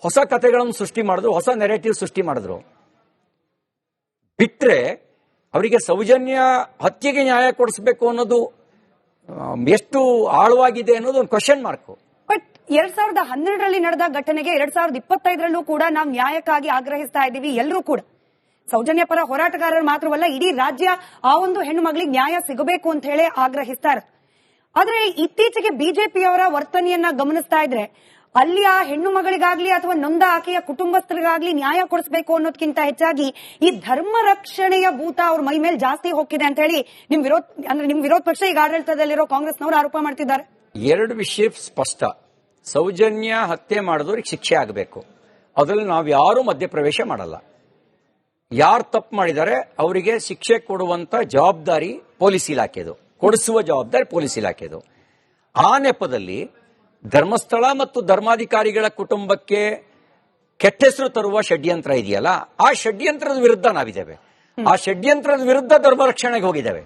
ಹೊಸ ಕಥೆಗಳನ್ನು ಸೃಷ್ಟಿ ಮಾಡಿದ್ರು, ಹೊಸ ನೆರೇಟಿವ್ ಸೃಷ್ಟಿ ಮಾಡಿದ್ರು. ಬಿಟ್ರೆ ಅವರಿಗೆ ಸೌಜನ್ಯ ಹತ್ಯೆಗೆ ನ್ಯಾಯ ಕೊಡಿಸಬೇಕು ಅನ್ನೋದು ಎಷ್ಟು ಆಳವಾಗಿದೆ ಅನ್ನೋದು ಒಂದು ಕ್ವಶನ್ ಮಾರ್ಕ್. ಬಟ್ 2012ರಲ್ಲಿ ನಡೆದ ಘಟನೆಗೆ 2025ರಲ್ಲೂ ಕೂಡ ನಾವು ನ್ಯಾಯಕ್ಕಾಗಿ ಆಗ್ರಹಿಸ್ತಾ ಇದ್ದೀವಿ. ಎಲ್ಲರೂ ಕೂಡ ಸೌಜನ್ಯ ಪರ ಹೋರಾಟಗಾರರು ಮಾತ್ರವಲ್ಲ, ಇಡೀ ರಾಜ್ಯ ಆ ಒಂದು ಹೆಣ್ಣು ಮಗಳಿಗೆ ನ್ಯಾಯ ಸಿಗಬೇಕು ಅಂತ ಹೇಳಿ ಆಗ್ರಹಿಸ್ತಾರೆ. ಆದ್ರೆ ಇತ್ತೀಚೆಗೆ ಬಿಜೆಪಿಯವರ ವರ್ತನೆಯನ್ನ ಗಮನಿಸ್ತಾ ಇದ್ರೆ ಅಲ್ಲಿ ಆ ಹೆಣ್ಣು ಮಗಳಿಗಾಗ್ಲಿ ಅಥವಾ ನೊಂದ ಆಕೆಯ ಕುಟುಂಬಸ್ಥರಿಗಾಗ್ಲಿ ನ್ಯಾಯ ಕೊಡಿಸಬೇಕು ಅನ್ನೋದಕ್ಕಿಂತ ಹೆಚ್ಚಾಗಿ ಈ ಧರ್ಮ ರಕ್ಷಣೆಯ ಭೂತ ಅವ್ರ ಮೈ ಮೇಲೆ ಜಾಸ್ತಿ ಹೋಗ್ತಿದೆ ಅಂತ ಹೇಳಿ ನಿಮ್ ವಿರೋಧ ಪಕ್ಷ ಈಗ ಆಡಳಿತದಲ್ಲಿರೋ ಕಾಂಗ್ರೆಸ್ನವರು ಆರೋಪ ಮಾಡ್ತಿದ್ದಾರೆ. ಎರಡು ವಿಷಯ ಸ್ಪಷ್ಟ. ಸೌಜನ್ಯ ಹತ್ಯೆ ಮಾಡಿದವ್ರಿಗೆ ಶಿಕ್ಷೆ ಆಗಬೇಕು, ಅದ್ರಲ್ಲಿ ನಾವು ಯಾರು ಮಧ್ಯಪ್ರವೇಶ ಮಾಡಲ್ಲ. ಯಾರು ತಪ್ಪು ಮಾಡಿದ್ದಾರೆ ಅವರಿಗೆ ಶಿಕ್ಷೆ ಕೊಡುವಂತ ಜವಾಬ್ದಾರಿ ಪೊಲೀಸ್ ಇಲಾಖೆದು, ಕೊಡಿಸುವ ಜವಾಬ್ದಾರಿ ಪೊಲೀಸ್ ಇಲಾಖೆದು. ಆ ನೆಪದಲ್ಲಿ ಧರ್ಮಸ್ಥಳ ಮತ್ತು ಧರ್ಮಾಧಿಕಾರಿಗಳ ಕುಟುಂಬಕ್ಕೆ ಕೆಟ್ಟ ಹೆಸರು ತರುವ ಷಡ್ಯಂತ್ರ ಇದೆಯಲ್ಲ, ಆ ಷಡ್ಯಂತ್ರದ ವಿರುದ್ಧ ನಾವಿದ್ದೇವೆ. ಆ ಷಡ್ಯಂತ್ರದ ವಿರುದ್ಧ ಧರ್ಮ ರಕ್ಷಣೆಗೆ ಹೋಗಿದ್ದೇವೆ.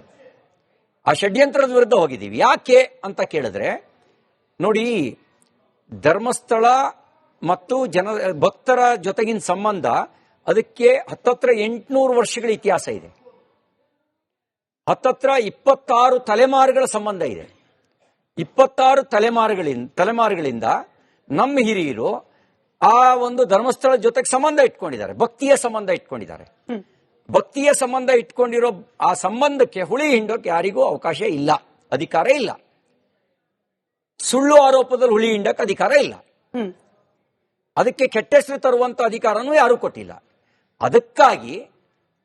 ಆ ಷಡ್ಯಂತ್ರದ ವಿರುದ್ಧ ಹೋಗಿದ್ದೀವಿ. ಯಾಕೆ ಅಂತ ಕೇಳಿದ್ರೆ ನೋಡಿ, ಧರ್ಮಸ್ಥಳ ಮತ್ತು ಭಕ್ತರ ಜೊತೆಗಿನ ಸಂಬಂಧ ಅದಕ್ಕೆ ಹತ್ತತ್ರ 800 ವರ್ಷಗಳ ಇತಿಹಾಸ ಇದೆ. ಹತ್ತತ್ರ 26 ತಲೆಮಾರುಗಳ ಸಂಬಂಧ ಇದೆ. 26 ತಲೆಮಾರುಗಳಿಂದ ನಮ್ಮ ಹಿರಿಯರು ಆ ಒಂದು ಧರ್ಮಸ್ಥಳ ಜೊತೆಗೆ ಸಂಬಂಧ ಇಟ್ಕೊಂಡಿದ್ದಾರೆ, ಭಕ್ತಿಯ ಸಂಬಂಧ ಇಟ್ಕೊಂಡಿದ್ದಾರೆ. ಭಕ್ತಿಯ ಸಂಬಂಧ ಇಟ್ಕೊಂಡಿರೋ ಆ ಸಂಬಂಧಕ್ಕೆ ಹುಳಿ ಹಿಂಡೋಕೆ ಯಾರಿಗೂ ಅವಕಾಶ ಇಲ್ಲ, ಅಧಿಕಾರ ಇಲ್ಲ. ಸುಳ್ಳು ಆರೋಪದಲ್ಲಿ ಹುಳಿ ಹಿಂಡಕ್ಕೆ ಅಧಿಕಾರ ಇಲ್ಲ. ಅದಕ್ಕೆ ಕೆಟ್ಟ ಹೆಸರು ತರುವಂತ ಅಧಿಕಾರನೂ ಯಾರೂ ಕೊಟ್ಟಿಲ್ಲ. ಅದಕ್ಕಾಗಿ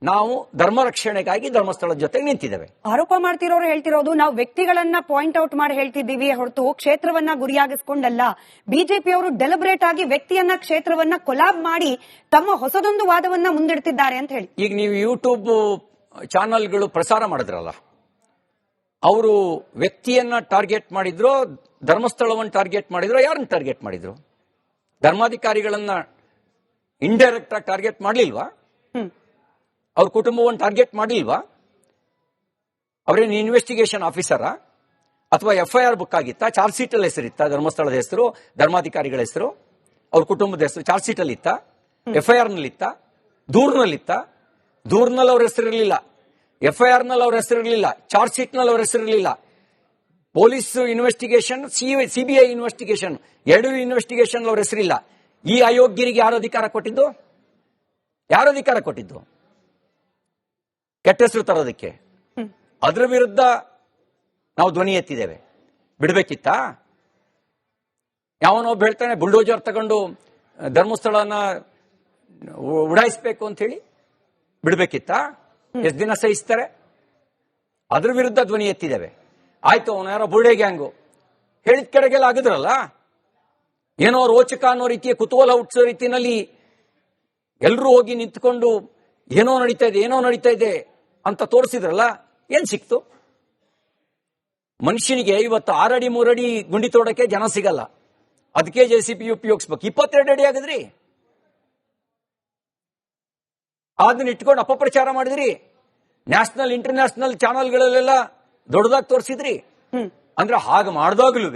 ನಾವು ಧರ್ಮ ರಕ್ಷಣೆಗಾಗಿ ಧರ್ಮಸ್ಥಳದ ಜೊತೆಗೆ ನಿಂತಿದ್ದೇವೆ. ಆರೋಪ ಮಾಡ್ತಿರೋರು ಹೇಳ್ತಿರೋದು ನಾವು ವ್ಯಕ್ತಿಗಳನ್ನ ಪಾಯಿಂಟ್ ಔಟ್ ಮಾಡಿ ಹೇಳ್ತಿದ್ದೀವಿ ಹೊರತು ಕ್ಷೇತ್ರವನ್ನ ಗುರಿಯಾಗಿಸ್ಕೊಂಡಲ್ಲ. ಬಿಜೆಪಿಯವರು ಡೆಲಿಬ್ರೇಟ್ ಆಗಿ ವ್ಯಕ್ತಿಯನ್ನ, ಕ್ಷೇತ್ರವನ್ನ ಕೊಲಾಬ್ ಮಾಡಿ ತಮ್ಮ ಹೊಸದೊಂದು ವಾದವನ್ನ ಮುಂದಿಡ್ತಿದ್ದಾರೆ ಅಂತ ಹೇಳಿ. ಈಗ ನೀವು ಯೂಟ್ಯೂಬ್ ಚಾನಲ್ಗಳು ಪ್ರಸಾರ ಮಾಡಿದ್ರಲ್ಲ, ಅವರು ವ್ಯಕ್ತಿಯನ್ನ ಟಾರ್ಗೆಟ್ ಮಾಡಿದ್ರು, ಧರ್ಮಸ್ಥಳವನ್ನು ಟಾರ್ಗೆಟ್ ಮಾಡಿದ್ರು, ಯಾರನ್ನ ಟಾರ್ಗೆಟ್ ಮಾಡಿದ್ರು? ಧರ್ಮಾಧಿಕಾರಿಗಳನ್ನ ಇಂಡೈರೆಕ್ಟ್ ಆಗಿ ಟಾರ್ಗೆಟ್ ಮಾಡಲಿಲ್ವಾ? ಅವ್ರ ಕುಟುಂಬವನ್ನು ಟಾರ್ಗೆಟ್ ಮಾಡಲಿಲ್ವಾ? ಅವರೇನು ಇನ್ವೆಸ್ಟಿಗೇಷನ್ ಆಫೀಸರಾ? ಅಥವಾ FIR ಬುಕ್ ಆಗಿತ್ತಾ? ಚಾರ್ಜ್ ಶೀಟ್ ಅಲ್ಲಿ ಹೆಸರಿತ್ತ? ಧರ್ಮಸ್ಥಳದ ಹೆಸರು, ಧರ್ಮಾಧಿಕಾರಿಗಳ ಹೆಸರು, ಅವ್ರ ಕುಟುಂಬದ ಹೆಸರು ಚಾರ್ಜ್ ಶೀಟ್ ಅಲ್ಲಿ ಇತ್ತ? FIR ನಲ್ಲಿತ್ತ? ದೂರ್ನಲ್ಲಿತ್ತ? ದೂರ್ನಲ್ಲಿ ಅವ್ರ ಹೆಸರಿರಲಿಲ್ಲ, FIR ನಲ್ಲಿ ಅವ್ರ ಹೆಸರಿರಲಿಲ್ಲ, ಚಾರ್ಜ್ ಶೀಟ್ ನಲ್ಲಿ ಅವ್ರ ಹೆಸರಿರಲಿಲ್ಲ. ಪೊಲೀಸ್ ಇನ್ವೆಸ್ಟಿಗೇಷನ್, CBI ಇನ್ವೆಸ್ಟಿಗೇಷನ್, ಎರಡು ಇನ್ವೆಸ್ಟಿಗೇಷನ್ ಅವ್ರ ಹೆಸರಿಲ್ಲ. ಈ ಅಯೋಗ್ಯರಿಗೆ ಯಾರು ಅಧಿಕಾರ ಕೊಟ್ಟಿದ್ದು? ಯಾರು ಅಧಿಕಾರ ಕೊಟ್ಟಿದ್ದು ಕೆಟ್ಟ ಹೆಸರು ತರೋದಕ್ಕೆ? ಅದರ ವಿರುದ್ಧ ನಾವು ಧ್ವನಿ ಎತ್ತಿದ್ದೇವೆ. ಬಿಡ್ಬೇಕಿತ್ತಾ? ಯಾವನೊಬ್ಬ ಹೇಳ್ತಾನೆ ಬುಲ್ಡೋಜರ್ ತಗೊಂಡು ಧರ್ಮಸ್ಥಳನ ಉಡಾಯಿಸಬೇಕು ಅಂತ ಹೇಳಿ, ಬಿಡ್ಬೇಕಿತ್ತಾ? ಎಷ್ಟು ದಿನ ಸಹಿಸ್ತಾರೆ? ಅದ್ರ ವಿರುದ್ಧ ಧ್ವನಿ ಎತ್ತಿದ್ದೇವೆ. ಆಯ್ತು, ಅವನು ಯಾರೋ ಬುರ್ಡೆ ಗ್ಯಾಂಗು ಹೇಳಿದ ಕಡೆಗೆಲ್ಲ ಆಗಿದ್ರಲ್ಲ, ಏನೋ ರೋಚಕ ಅನ್ನೋ ರೀತಿಯ ಕುತೂಹಲ ಹುಟ್ಟಿಸೋ ರೀತಿಯಲ್ಲಿ ಎಲ್ಲರೂ ಹೋಗಿ ನಿಂತ್ಕೊಂಡು ಏನೋ ನಡೀತಾ ಇದೆ ಅಂತ ತೋರಿಸಿದ್ರಲ್ಲ, ಏನ್ ಸಿಕ್ತು? ಮನುಷ್ಯನಿಗೆ ಇವತ್ತು 6 ಅಡಿ 3 ಅಡಿ ಗುಂಡಿ ತೋಡಕ್ಕೆ ಜನ ಸಿಗಲ್ಲ, ಅದಕ್ಕೆ JCB ಉಪಯೋಗಿಸ್ಬೇಕು. 22 ಅಡಿ ಆಗಿದ್ರಿ, ಅದನ್ನ ಇಟ್ಕೊಂಡು ಅಪಪ್ರಚಾರ ಮಾಡಿದ್ರಿ. ನ್ಯಾಷನಲ್ ಇಂಟರ್ನ್ಯಾಷನಲ್ ಚಾನಲ್ಗಳಲ್ಲೆಲ್ಲ ದೊಡ್ಡದಾಗಿ ತೋರಿಸಿದ್ರಿ. ಅಂದ್ರೆ ಹಾಗೆ ಮಾಡಿದಾಗ್ಲೂ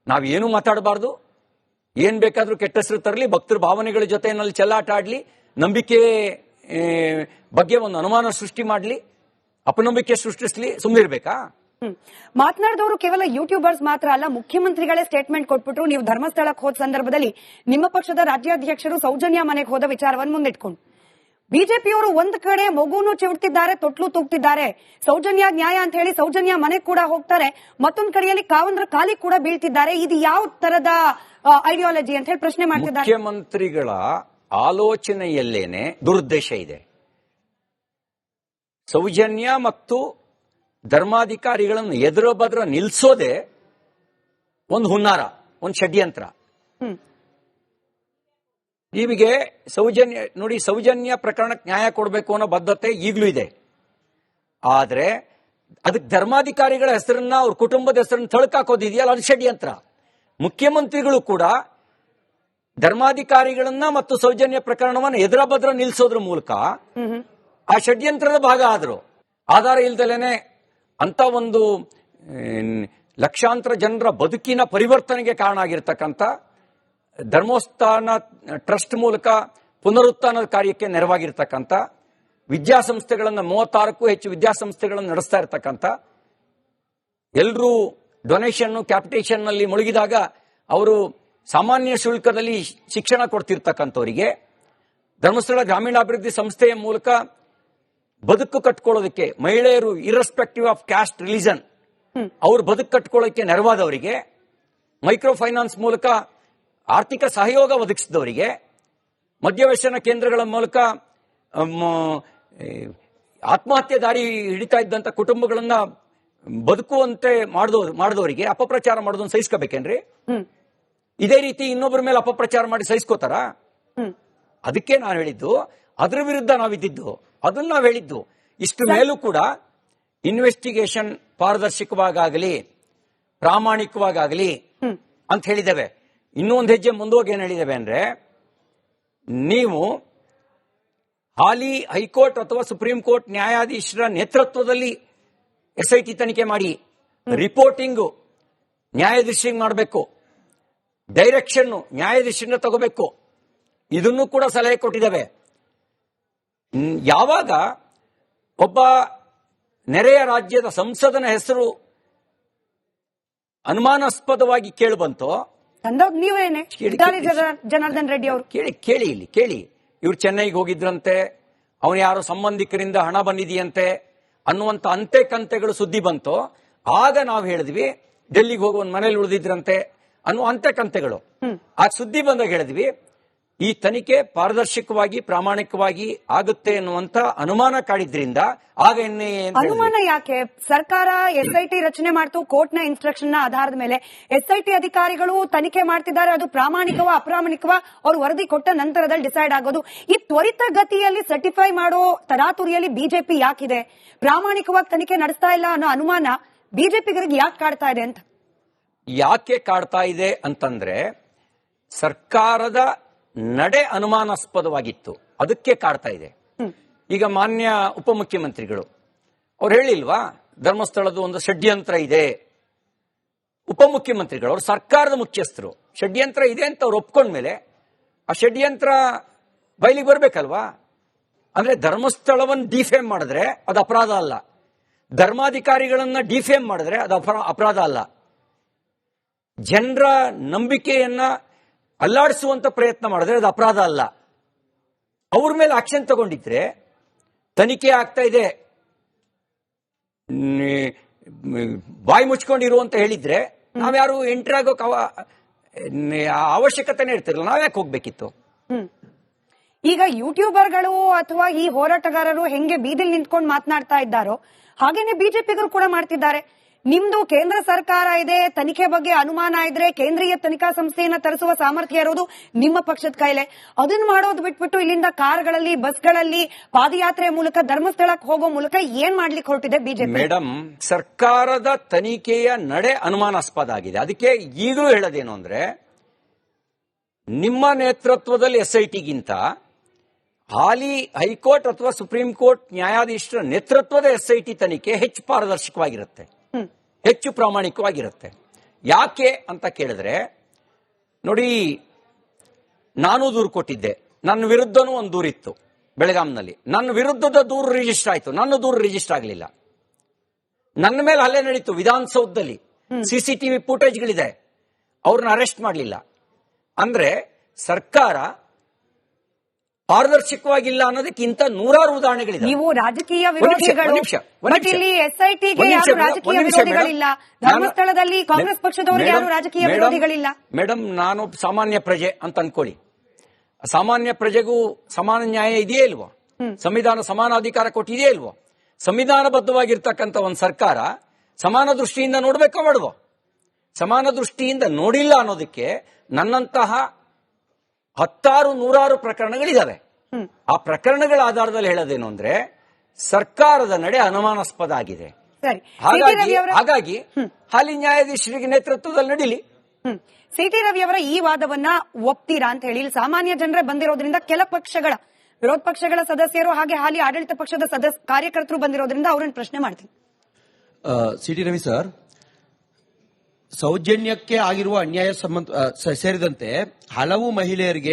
ನಾವೇನು ಮಾತಾಡಬಾರ್ದು, ಏನ್ ಬೇಕಾದ್ರೂ ಕೆಟ್ಟ ಹೆಸರು ತರಲಿ, ಭಕ್ತರ ಭಾವನೆಗಳ ಜೊತೆನಲ್ಲಿ ಚೆಲ್ಲಾಟ ಆಡ್ಲಿ, ನಂಬಿಕೆ ಬಗ್ಗೆ ಒಂದು ಅನುಮಾನ ಸೃಷ್ಟಿ ಮಾಡಲಿ, ಅಪನಂಬಿಕೆ ಸೃಷ್ಟಿಸ್ಲಿ, ಸುಮ್ಮನಿರ್ಬೇಕಾ? ಮಾತನಾಡಿದವರು ಕೇವಲ ಯೂಟ್ಯೂಬರ್ಸ್ ಮಾತ್ರ ಅಲ್ಲ, ಮುಖ್ಯಮಂತ್ರಿಗಳೇ ಸ್ಟೇಟ್ಮೆಂಟ್ ಕೊಟ್ಬಿಟ್ರು. ನೀವು ಧರ್ಮಸ್ಥಳಕ್ಕೆ ಹೋದ ಸಂದರ್ಭದಲ್ಲಿ ನಿಮ್ಮ ಪಕ್ಷದ ರಾಜ್ಯಾಧ್ಯಕ್ಷರು ಸೌಜನ್ಯ ಮನೆಗೆ ಹೋದ ವಿಚಾರವನ್ನು ಮುಂದಿಟ್ಕೊಂಡು ಬಿಜೆಪಿಯವರು ಒಂದ್ ಕಡೆ ಮಗುನು ಚಿವುಡ್ತಿದ್ದಾರೆ, ತೊಟ್ಲು ತೂಗ್ತಿದ್ದಾರೆ. ಸೌಜನ್ಯ ನ್ಯಾಯ ಅಂತ ಹೇಳಿ ಸೌಜನ್ಯ ಮನೆಗೆ ಕೂಡ ಹೋಗ್ತಾರೆ, ಮತ್ತೊಂದ್ ಕಡೆಯಲ್ಲಿ ಕಾವಂದ್ರ ಕಾಲಿ ಕೂಡ ಬೀಳ್ತಿದ್ದಾರೆ. ಇದು ಯಾವ ತರದ ಐಡಿಯಾಲಜಿ ಅಂತ ಹೇಳಿ ಪ್ರಶ್ನೆ ಮಾಡ್ತಿದ್ದಾರೆ. ಮುಖ್ಯಮಂತ್ರಿಗಳ ಆಲೋಚನೆಯಲ್ಲೇನೆ ದುರುದ್ದೇಶ ಇದೆ. ಸೌಜನ್ಯ ಮತ್ತು ಧರ್ಮಾಧಿಕಾರಿಗಳನ್ನು ಎದುರು ಬದ್ರ ನಿಲ್ಸೋದೆ ಒಂದು ಹುನ್ನಾರ, ಒಂದು ಷಡ್ಯಂತ್ರ. ನಿಮಗೆ ಸೌಜನ್ಯ ನೋಡಿ, ಸೌಜನ್ಯ ಪ್ರಕರಣಕ್ಕೆ ನ್ಯಾಯ ಕೊಡಬೇಕು ಅನ್ನೋ ಬದ್ಧತೆ ಈಗಲೂ ಇದೆ. ಆದ್ರೆ ಅದಕ್ಕೆ ಧರ್ಮಾಧಿಕಾರಿಗಳ ಹೆಸರನ್ನ, ಅವ್ರ ಕುಟುಂಬದ ಹೆಸರನ್ನ ತಳ್ಕಾಕೋದಿದೆಯಲ್ಲ, ಅದು ಷಡ್ಯಂತ್ರ. ಮುಖ್ಯಮಂತ್ರಿಗಳು ಕೂಡ ಧರ್ಮಾಧಿಕಾರಿಗಳನ್ನ ಮತ್ತು ಸೌಜನ್ಯ ಪ್ರಕರಣವನ್ನು ಎದುರ ಬದ್ರ ನಿಲ್ಸೋದ್ರ ಮೂಲಕ ಆ ಷಡ್ಯಂತ್ರದ ಭಾಗ ಆದ್ರು. ಆಧಾರ ಇಲ್ದಲೇನೆ ಅಂತ ಒಂದು ಲಕ್ಷಾಂತರ ಜನರ ಬದುಕಿನ ಪರಿವರ್ತನೆಗೆ ಕಾರಣ ಆಗಿರ್ತಕ್ಕಂಥ ಧರ್ಮೋತ್ಥಾನ ಟ್ರಸ್ಟ್ ಮೂಲಕ ಪುನರುತ್ಥಾನದ ಕಾರ್ಯಕ್ಕೆ ನೆರವಾಗಿರ್ತಕ್ಕಂಥ ವಿದ್ಯಾಸಂಸ್ಥೆಗಳನ್ನು 36ಕ್ಕೂ ಹೆಚ್ಚು ವಿದ್ಯಾಸಂಸ್ಥೆಗಳನ್ನು ನಡೆಸ್ತಾ ಇರತಕ್ಕಂಥ ಎಲ್ಲರೂ ಡೊನೇಷನ್ ಕ್ಯಾಪಿಟೇಷನ್ ನಲ್ಲಿ ಮುಳುಗಿದಾಗ ಅವರು ಸಾಮಾನ್ಯ ಶುಲ್ಕದಲ್ಲಿ ಶಿಕ್ಷಣ ಕೊಡ್ತಿರ್ತಕ್ಕಂಥವರಿಗೆ ಧರ್ಮಸ್ಥಳ ಗ್ರಾಮೀಣಾಭಿವೃದ್ಧಿ ಸಂಸ್ಥೆಯ ಮೂಲಕ ಬದುಕು ಕಟ್ಕೊಳ್ಳೋದಕ್ಕೆ ಮಹಿಳೆಯರು ಇರ್ರೆಸ್ಪೆಕ್ಟಿವ್ ಆಫ್ ಕ್ಯಾಸ್ಟ್ ರಿಲಿಜನ್ ಅವರು ಬದುಕು ಕಟ್ಕೊಳ್ಳೋದಕ್ಕೆ ನೆರವಾದವರಿಗೆ ಮೈಕ್ರೋ ಫೈನಾನ್ಸ್ ಮೂಲಕ ಆರ್ಥಿಕ ಸಹಯೋಗ ಒದಗಿಸಿದವರಿಗೆ ಮದ್ಯವ್ಯಸನ ಕೇಂದ್ರಗಳ ಮೂಲಕ ಆತ್ಮಹತ್ಯೆ ದಾರಿ ಹಿಡಿತಾ ಇದ್ದಂತ ಕುಟುಂಬಗಳನ್ನ ಬದುಕುವಂತೆ ಮಾಡಿದವರಿಗೆ ಅಪಪ್ರಚಾರ ಮಾಡೋದನ್ನ ಸಹಿಸ್ಕೋಬೇಕೇನ್ರಿ? ಇದೇ ರೀತಿ ಇನ್ನೊಬ್ಬರ ಮೇಲೆ ಅಪಪ್ರಚಾರ ಮಾಡಿ ಸಹಿಸ್ಕೋತಾರ? ಅದಕ್ಕೆ ನಾನು ಹೇಳಿದ್ದು, ಅದರ ವಿರುದ್ಧ ನಾವಿದ್ದಿದ್ದು, ಅದನ್ನ ನಾವು ಹೇಳಿದ್ದು. ಇಷ್ಟು ಮೇಲೂ ಕೂಡ ಇನ್ವೆಸ್ಟಿಗೇಷನ್ ಪಾರದರ್ಶಕವಾಗಲಿ ಪ್ರಾಮಾಣಿಕವಾಗಲಿ ಅಂತ ಹೇಳಿದ್ದೇವೆ. ಇನ್ನೂ ಒಂದು ಹೆಜ್ಜೆ ಮುಂದೋಗಿ ಏನ್ ಹೇಳಿದ್ದೇವೆ ಅಂದ್ರೆ, ನೀವು ಹಾಲಿ ಹೈಕೋರ್ಟ್ ಅಥವಾ ಸುಪ್ರೀಂ ಕೋರ್ಟ್ ನ್ಯಾಯಾಧೀಶರ ನೇತೃತ್ವದಲ್ಲಿ SIT ತನಿಖೆ ಮಾಡಿ ರಿಪೋರ್ಟಿಂಗ್ ನ್ಯಾಯಾಧೀಶರಿಗೆ ಮಾಡಬೇಕು, ಡೈರೆಕ್ಷನ್ ನ್ಯಾಯಾಧೀಶರಿಂದ ತಗೋಬೇಕು. ಇದನ್ನು ಕೂಡ ಸಲಹೆ ಕೊಟ್ಟಿದ್ದೇವೆ. ಯಾವಾಗ ಒಬ್ಬ ನೆರೆಯ ರಾಜ್ಯದ ಸಂಸದನ ಹೆಸರು ಅನುಮಾನಾಸ್ಪದವಾಗಿ ಕೇಳಿ ಬಂತೋ, ನೀವೇನೆ ಜನಾರ್ದನ್ ರೆಡ್ಡಿ ಅವರು ಕೇಳಿ ಇವ್ರು ಚೆನ್ನೈಗೆ ಹೋಗಿದ್ರಂತೆ, ಅವನ ಯಾರೋ ಸಂಬಂಧಿಕರಿಂದ ಹಣ ಬಂದಿದೆಯಂತೆ ಅನ್ನುವಂತ ಅಂತೆ ಕಂತೆಗಳು ಸುದ್ದಿ ಬಂತು. ಆಗ ನಾವು ಹೇಳಿದ್ವಿ ಡೆಲ್ಲಿಗೆ ಹೋಗಿ ಒಂದು ಮನೇಲಿ ಉಳಿದಿದ್ರಂತೆ ಅನ್ನುವ ಅಂತೆ ಕಂತೆಗಳು. ಆ ಸುದ್ದಿ ಬಂದಾಗ ಹೇಳಿದ್ವಿ ಈ ತನಿಖೆ ಪಾರದರ್ಶಕವಾಗಿ ಪ್ರಾಮಾಣಿಕವಾಗಿ ಆಗುತ್ತೆ ಎನ್ನುವಂತ ಅನುಮಾನ ಕಾಡಿದ್ರಿಂದ ಆಗ ಅನುಮಾನ ಯಾಕೆ? ಸರ್ಕಾರ SIT ರಚನೆ ಮಾಡ್ತು, ಕೋರ್ಟ್ನ ಇನ್ಸ್ಟ್ರಕ್ಷನ್ ನ ಆಧಾರದ ಮೇಲೆ SIT ಅಧಿಕಾರಿಗಳು ತನಿಖೆ ಮಾಡ್ತಿದ್ದಾರೆ. ಅದು ಪ್ರಾಮಾಣಿಕವ ಅಪ್ರಾಮಾಣಿಕವ ಅವ್ರು ವರದಿ ಕೊಟ್ಟ ನಂತರದಲ್ಲಿ ಡಿಸೈಡ್ ಆಗೋದು. ಈ ತ್ವರಿತ ಗತಿಯಲ್ಲಿ ಸರ್ಟಿಫೈ ಮಾಡೋ ತರಾತುರಿಯಲ್ಲಿ ಬಿಜೆಪಿ ಯಾಕಿದೆ? ಪ್ರಾಮಾಣಿಕವಾಗಿ ತನಿಖೆ ನಡೆಸ್ತಾ ಇಲ್ಲ ಅನ್ನೋ ಅನುಮಾನ ಬಿಜೆಪಿಗರಿಗೆ ಯಾಕೆ ಕಾಡ್ತಾ ಇದೆ ಅಂತ? ಯಾಕೆ ಕಾಡ್ತಾ ಇದೆ ಅಂತಂದ್ರೆ, ಸರ್ಕಾರದ ನಡೆ ಅನುಮಾನಾಸ್ಪದವಾಗಿತ್ತು, ಅದಕ್ಕೆ ಕಾಡ್ತಾ ಇದೆ. ಈಗ ಮಾನ್ಯ ಉಪಮುಖ್ಯಮಂತ್ರಿಗಳು ಅವ್ರು ಹೇಳಿಲ್ವಾ ಧರ್ಮಸ್ಥಳದ ಒಂದು ಷಡ್ಯಂತ್ರ ಇದೆ? ಉಪಮುಖ್ಯಮಂತ್ರಿಗಳು ಅವ್ರು ಸರ್ಕಾರದ ಮುಖ್ಯಸ್ಥರು, ಷಡ್ಯಂತ್ರ ಇದೆ ಅಂತ ಅವ್ರು ಒಪ್ಕೊಂಡ್ಮೇಲೆ ಆ ಷಡ್ಯಂತ್ರ ಬಯಲಿಗೆ ಬರ್ಬೇಕಲ್ವಾ? ಅಂದ್ರೆ ಧರ್ಮಸ್ಥಳವನ್ನು ಡಿಫೇಮ್ ಮಾಡಿದ್ರೆ ಅದು ಅಪರಾಧ ಅಲ್ಲ, ಧರ್ಮಾಧಿಕಾರಿಗಳನ್ನ ಡಿಫೇಮ್ ಮಾಡಿದ್ರೆ ಅದು ಅಪರಾಧ ಅಲ್ಲ. ಜನರ ನಂಬಿಕೆಯನ್ನ ಅಲ್ಲಾಡಿಸುವಂತ ಪ್ರಯತ್ನ ಮಾಡಿದ್ರೆ ಅದು ಅಪರಾಧ ಅಲ್ಲ. ಅವ್ರ ಮೇಲೆ ಆಕ್ಷನ್ ತಗೊಂಡಿದ್ರೆ, ತನಿಖೆ ಆಗ್ತಾ ಇದೆ ಬಾಯಿ ಮುಚ್ಕೊಂಡಿರು ಅಂತ ಹೇಳಿದ್ರೆ ನಾವ್ಯಾರು ಎಂಟ್ರಿ ಆಗೋಕೆ ಅವಶ್ಯಕತೆನೇ ಇರ್ತಿರಲ್ಲ, ನಾವ್ಯಾಕೆ ಹೋಗ್ಬೇಕಿತ್ತು? ಈಗ ಯೂಟ್ಯೂಬರ್ಗಳು ಅಥವಾ ಈ ಹೋರಾಟಗಾರರು ಹೆಂಗೆ ಬೀದಿಲ್ ನಿಂತ್ಕೊಂಡು ಮಾತನಾಡ್ತಾ ಇದ್ದಾರೋ ಹಾಗೇನೆ ಬಿಜೆಪಿಗರು ಕೂಡ ಮಾಡ್ತಿದ್ದಾರೆ. ನಿಮ್ದು ಕೇಂದ್ರ ಸರ್ಕಾರ ಇದೆ, ತನಿಖೆ ಬಗ್ಗೆ ಅನುಮಾನ ಇದ್ರೆ ಕೇಂದ್ರೀಯ ತನಿಖಾ ಸಂಸ್ಥೆಯನ್ನ ತರಿಸುವ ಸಾಮರ್ಥ್ಯ ಇರೋದು ನಿಮ್ಮ ಪಕ್ಷದ ಕೈಲೆ. ಅದನ್ನ ಮಾಡೋದು ಬಿಟ್ಬಿಟ್ಟು ಇಲ್ಲಿಂದ ಕಾರ್ಗಳಲ್ಲಿ, ಬಸ್ಗಳಲ್ಲಿ, ಪಾದಯಾತ್ರೆ ಮೂಲಕ ಧರ್ಮಸ್ಥಳಕ್ಕೆ ಹೋಗೋ ಮೂಲಕ ಏನ್ ಮಾಡ್ಲಿಕ್ಕೆ ಹೊರಟಿದೆ ಬಿಜೆಪಿ? ಮೇಡಮ್, ಸರ್ಕಾರದ ತನಿಖೆಯ ನಡೆ ಅನುಮಾನಾಸ್ಪದ ಆಗಿದೆ. ಅದಕ್ಕೆ ಈಗಲೂ ಹೇಳೋದೇನು ಅಂದ್ರೆ, ನಿಮ್ಮ ನೇತೃತ್ವದಲ್ಲಿ SITಗಿಂತ ಹಾಲಿ ಹೈಕೋರ್ಟ್ ಅಥವಾ ಸುಪ್ರೀಂ ಕೋರ್ಟ್ ನ್ಯಾಯಾಧೀಶರ ನೇತೃತ್ವದ SIT ತನಿಖೆ ಹೆಚ್ಚು ಪಾರದರ್ಶಕವಾಗಿರುತ್ತೆ, ಹೆಚ್ಚು ಪ್ರಾಮಾಣಿಕವಾಗಿರುತ್ತೆ. ಯಾಕೆ ಅಂತ ಕೇಳಿದ್ರೆ, ನೋಡಿ, ನಾನು ದೂರು ಕೊಟ್ಟಿದ್ದೆ, ನನ್ನ ವಿರುದ್ಧನೂ ಒಂದು ದೂರಿತ್ತು ಬೆಳಗಾಂನಲ್ಲಿ. ನನ್ನ ವಿರುದ್ಧದ ದೂರು ರಿಜಿಸ್ಟರ್ ಆಯ್ತು, ನನ್ನ ದೂರು ರಿಜಿಸ್ಟರ್ ಆಗಲಿಲ್ಲ. ನನ್ನ ಮೇಲೆ ಹಲ್ಲೆ ನಡೀತು ವಿಧಾನಸೌಧದಲ್ಲಿ, CCTV ಫುಟೇಜ್ಗಳಿದೆ, ಅವ್ರನ್ನ ಅರೆಸ್ಟ್ ಮಾಡಲಿಲ್ಲ. ಅಂದ್ರೆ ಸರ್ಕಾರ ಪಾರದರ್ಶಕವಾಗಿಲ್ಲ ಅನ್ನೋದಕ್ಕಿಂತ ನೂರಾರು ಉದಾಹರಣೆಗಳಿದೆ. ನೀವು ರಾಜಕೀಯ ವಿರೋಧಿಗಳು, ಇಲ್ಲಿ SITಗೆ ಯಾರು ರಾಜಕೀಯ ವಿರೋಧಿಗಳಿಲ್ಲ, ಧರ್ಮಸ್ಥಳದಲ್ಲಿ ಕಾಂಗ್ರೆಸ್ ಪಕ್ಷದವರಿಗೆ ಯಾರು ರಾಜಕೀಯ ವಿರೋಧಿಗಳಿಲ್ಲ. ಮೇಡಮ್, ನಾನು ಸಾಮಾನ್ಯ ಪ್ರಜೆ ಅಂತ ಅನ್ಕೊಳ್ಳಿ. ಸಾಮಾನ್ಯ ಪ್ರಜೆಗೂ ಸಮಾನ ನ್ಯಾಯ ಇದೆಯೇ ಇಲ್ವೋ? ಸಂವಿಧಾನ ಸಮಾನ ಅಧಿಕಾರ ಕೊಟ್ಟಿದೆಯೇ ಇಲ್ವೋ? ಸಂವಿಧಾನಬದ್ಧವಾಗಿರ್ತಕ್ಕಂಥ ಒಂದು ಸರ್ಕಾರ ಸಮಾನ ದೃಷ್ಟಿಯಿಂದ ನೋಡ್ಬೇಕೋ ಬೇಡವೋ? ಸಮಾನ ದೃಷ್ಟಿಯಿಂದ ನೋಡಿಲ್ಲ ಅನ್ನೋದಕ್ಕೆ ನನ್ನಂತಹ ಹತ್ತಾರು ನೂರಾರು ಪ್ರಕರಣಗಳಿದಾವೆ. ಆ ಪ್ರಕರಣಗಳ ಆಧಾರದಲ್ಲಿ ಹೇಳೋದೇನು ಅಂದ್ರೆ, ಸರ್ಕಾರದ ನಡೆ ಅನುಮಾನಾಸ್ಪದ ಆಗಿದೆ. ಹಾಗಾಗಿ ಹಾಲಿ ನ್ಯಾಯಾಧೀಶರಿಗೆ ನೇತೃತ್ವದಲ್ಲಿ ನಡೀಲಿ. CT ರವಿ ಅವರ ಈ ವಾದವನ್ನ ಒಪ್ತೀರಾ ಅಂತ ಹೇಳಿ, ಸಾಮಾನ್ಯ ಜನರೇ ಬಂದಿರೋದ್ರಿಂದ ಕೆಲ ಪಕ್ಷಗಳ ವಿರೋಧ ಪಕ್ಷಗಳ ಸದಸ್ಯರು ಹಾಗೆ ಹಾಲಿ ಆಡಳಿತ ಪಕ್ಷದ ಕಾರ್ಯಕರ್ತರು ಬಂದಿರೋದ್ರಿಂದ ಅವ್ರನ್ನ ಪ್ರಶ್ನೆ ಮಾಡ್ತೀನಿ. CT ರವಿ ಸರ್, ಸೌಜನ್ಯಕ್ಕೆ ಆಗಿರುವ ಅನ್ಯಾಯ ಸೇರಿದಂತೆ ಹಲವು ಮಹಿಳೆಯರಿಗೆ